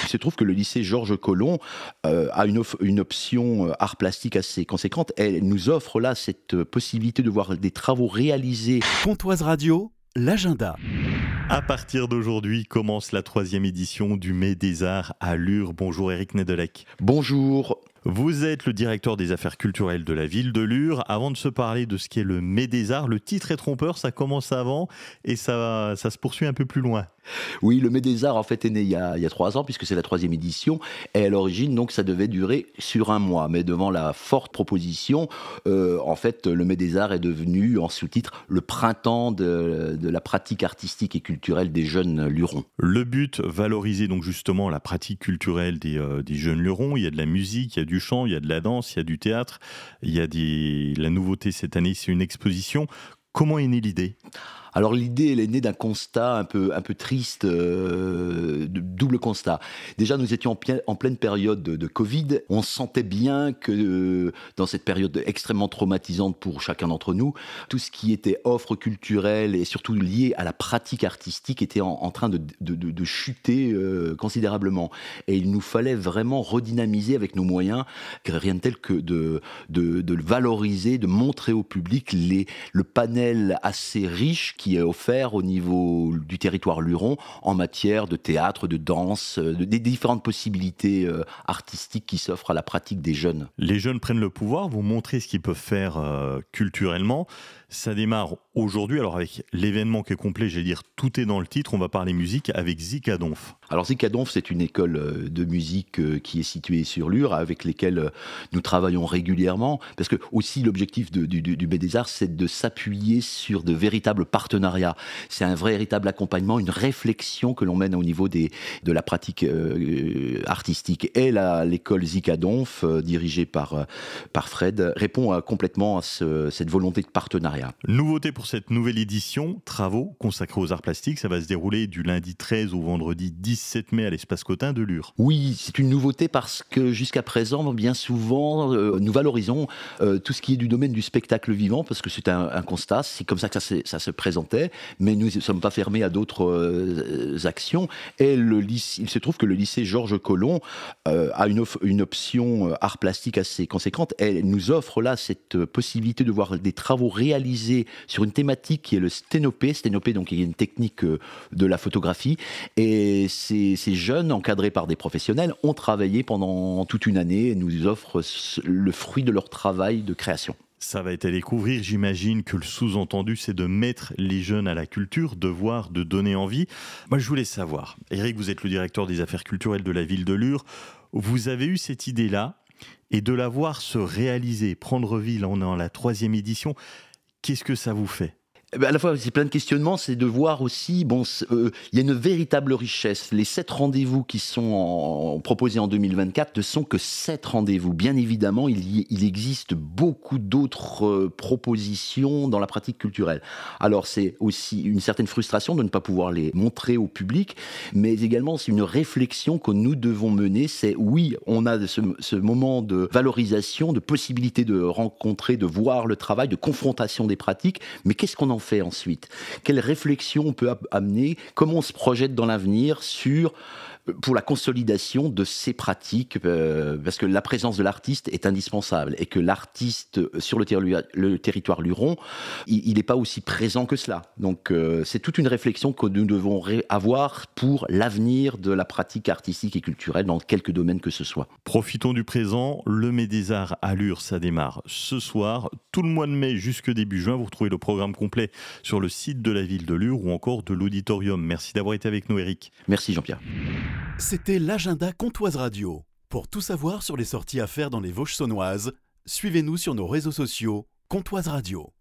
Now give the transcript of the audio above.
Il se trouve que le lycée Georges Colomb a une option art plastique assez conséquente. Elle nous offre là cette possibilité de voir des travaux réalisés. Pontoise Radio, l'agenda. À partir d'aujourd'hui commence la 3e édition du Mai des Arts à Lure. Bonjour Éric Nedelec. Bonjour. Vous êtes le directeur des affaires culturelles de la ville de Lure. Avant de se parler de ce qu'est le Mai des Arts, le titre est trompeur, ça commence avant et ça se poursuit un peu plus loin. Oui, le Mai des Arts en fait est né il y a 3 ans puisque c'est la 3e édition et à l'origine donc ça devait durer sur un mois. Mais devant la forte proposition, en fait le Mai des Arts est devenu en sous-titre le printemps de la pratique artistique et culturelle des jeunes lurons. Le but, valoriser donc justement la pratique culturelle des jeunes lurons. Il y a de la musique, il y a du chant, il y a de la danse, il y a du théâtre, il y a la nouveauté cette année, c'est une exposition. Comment est née l'idée ? Alors l'idée, elle est née d'un constat un peu triste, de double constat. Déjà, nous étions en pleine période de Covid. On sentait bien que dans cette période extrêmement traumatisante pour chacun d'entre nous, tout ce qui était offre culturelle et surtout lié à la pratique artistique était en train de chuter considérablement. Et il nous fallait vraiment redynamiser avec nos moyens, rien de tel que de le valoriser, de montrer au public le panel assez riche qui est offert au niveau du territoire luron en matière de théâtre, de danse, des différentes possibilités artistiques qui s'offrent à la pratique des jeunes. Les jeunes prennent le pouvoir, vous montrez ce qu'ils peuvent faire culturellement. Ça démarre aujourd'hui, alors avec l'événement qui est complet, j'allais dire tout est dans le titre, on va parler musique avec Zikadonf. Alors Zikadonf, c'est une école de musique qui est située sur Lure, avec lesquelles nous travaillons régulièrement, parce que aussi l'objectif du Mai des Arts, c'est de s'appuyer sur de véritables partenariats. C'est un véritable accompagnement, une réflexion que l'on mène au niveau de la pratique artistique. Et l'école Zikadonf, dirigée par Fred, répond complètement à cette volonté de partenariat. Nouveauté pour cette nouvelle édition, travaux consacrés aux arts plastiques, ça va se dérouler du lundi 13 au vendredi 17 mai à l'espace Cotin de Lure. Oui, c'est une nouveauté parce que jusqu'à présent, bien souvent, nous valorisons tout ce qui est du domaine du spectacle vivant, parce que c'est un constat, c'est comme ça que ça se présentait, mais nous ne sommes pas fermés à d'autres actions. Et il se trouve que le lycée Georges Colomb a une option art plastique assez conséquente. Elle nous offre là cette possibilité de voir des travaux réalisés sur une thématique qui est le sténopé. Sténopé, donc, il y a une technique de la photographie. Et ces jeunes, encadrés par des professionnels, ont travaillé pendant toute une année et nous offrent le fruit de leur travail de création. Ça va être à découvrir, j'imagine que le sous-entendu, c'est de mettre les jeunes à la culture, de voir, de donner envie. Moi, je voulais savoir, Éric, vous êtes le directeur des affaires culturelles de la ville de Lure, vous avez eu cette idée-là, et de la voir se réaliser, prendre vie, là on est en la 3e édition, qu'est-ce que ça vous fait ? À la fois, c'est plein de questionnements, c'est de voir aussi, il y a une véritable richesse. Les 7 rendez-vous qui sont proposés en 2024 ne sont que 7 rendez-vous. Bien évidemment, il existe beaucoup d'autres propositions dans la pratique culturelle. Alors, c'est aussi une certaine frustration de ne pas pouvoir les montrer au public, mais également, c'est une réflexion que nous devons mener. C'est, oui, on a ce moment de valorisation, de possibilité de rencontrer, de voir le travail, de confrontation des pratiques, mais qu'est-ce qu'on en fait ensuite ? Quelle réflexion on peut amener ? Comment on se projette dans l'avenir pour la consolidation de ces pratiques, parce que la présence de l'artiste est indispensable et que l'artiste sur le territoire luron, il n'est pas aussi présent que cela. Donc c'est toute une réflexion que nous devons avoir pour l'avenir de la pratique artistique et culturelle dans quelques domaines que ce soit. Profitons du présent, le Mai des Arts à Lure, ça démarre ce soir. Tout le mois de mai jusque début juin, vous retrouvez le programme complet sur le site de la ville de Lure ou encore de l'auditorium. Merci d'avoir été avec nous, Éric. Merci Jean-Pierre. C'était l'agenda Pontoise Radio. Pour tout savoir sur les sorties à faire dans les Vosges saunoises, suivez-nous sur nos réseaux sociaux Pontoise Radio.